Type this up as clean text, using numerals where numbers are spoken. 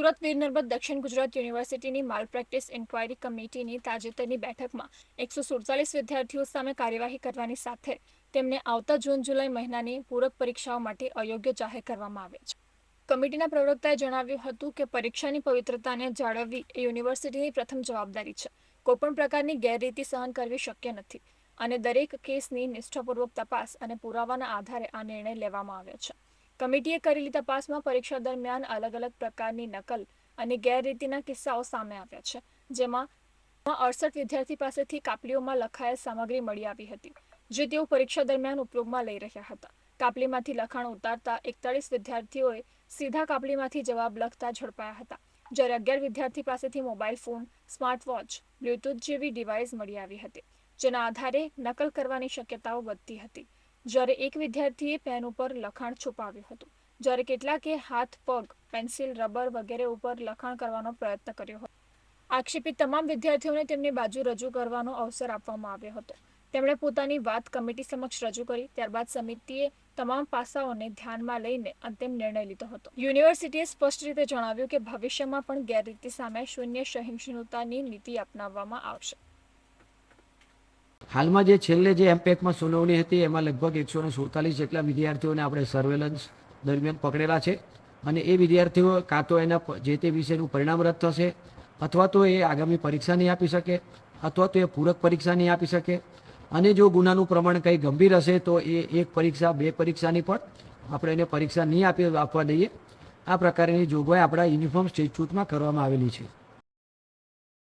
સુરત વીર નર્મદ દક્ષિણ ગુજરાત યુનિવર્સિટીની માલ પ્રેક્ટિસ ઇન્ક્વાયરી કમિટીની તાજેતરની બેઠકમાં 147 વિદ્યાર્થીઓ સામે કાર્યવાહી કરવાની સાથે તેમને આવતા જૂન-જુલાઈ મહિનાની પૂરક પરીક્ષાઓ માટે અયોગ્ય જાહેર કરવામાં આવ્યા છે. કમિટીના પ્રવક્તાએ જણાવ્યું હતું કે પરીક્ષાની પવિત્રતાને જાળવવી એ યુનિવર્સિટીની પ્રથમ જવાબદારી છે. કોઈપણ પ્રકારની ગેરરીતિ સહન કરવી શક્ય નથી અને દરેક કેસની નિષ્ઠાપૂર્વક તપાસ અને પુરાવાના આધારે આ નિર્ણય લેવામાં આવ્યો છે. કમિટીએ કરેલી તપાસમાં પરીક્ષા દરમિયાન અલગ અલગ પ્રકારની નકલ અને ગેરરીતિના કિસ્સાઓ સામે આવ્યા છે, જેમાં 68 વિદ્યાર્થી પાસેથી કાપલીઓમાં લખાયેલ સામગ્રી મળી આવી હતી, જે તેઓ પરીક્ષા દરમિયાન ઉપયોગમાં લઈ રહ્યા હતા. કાપલીમાંથી લખાણ ઉતારતા 41 વિદ્યાર્થીઓએ સીધા કાપલીમાંથી જવાબ લખતા ઝડપાયા હતા, જ્યારે 11 વિદ્યાર્થી પાસેથી mobile phone, smart watch, Bluetooth જેવી ડિવાઇસ મળી આવી હતી, જેના આધારે નકલ કરવાની શક્યતાઓ વધતી હતી. જ્યારે એક વિદ્યાર્થીએ પેન ઉપર લખાણ છુપાવ્યું હતું, જ્યારે કેટલાકે હાથ, પગ, પેન્સિલ, રબર વગેરે ઉપર લખાણ કરવાનો પ્રયત્ન કર્યો હતો. આક્ષેપિત તમામ વિદ્યાર્થીઓને તેમની બાજુ રજૂ કરવાનો અવસર આપવામાં આવ્યો હતો. તેમણે પોતાની વાત કમિટી સમક્ષ રજૂ કરી. ત્યારબાદ સમિતિએ તમામ પાસાઓને ધ્યાનમાં લઈને અંતિમ નિર્ણય લીધો હતો. યુનિવર્સિટીએ સ્પષ્ટ રીતે જણાવ્યું કે ભવિષ્યમાં પણ ગેરરીતિ સામે શૂન્ય સહિષ્ણુતાની નીતિ અપનાવવામાં આવશે. હાલમાં જે છેલ્લે જે એમપેકમાં સુનાવણી હતી એમાં લગભગ 147 જેટલા વિદ્યાર્થીઓને આપણે સર્વેલન્સ દરમિયાન પકડેલા છે અને એ વિદ્યાર્થીઓ કાં તો એના જે તે વિષયનું પરિણામ રદ થશે, અથવા તો એ આગામી પરીક્ષા નહીં આપી શકે, અથવા તો એ પૂરક પરીક્ષા નહીં આપી શકે. અને જો ગુનાનું પ્રમાણ કંઈ ગંભીર હશે તો એ એક પરીક્ષા, બે પરીક્ષાની પણ આપણે એને પરીક્ષા નહીં આપવા દઈએ. આ પ્રકારની જોગવાઈ આપણા યુનિફોર્મ સ્ટેચ્યુટમાં કરવામાં આવેલી છે.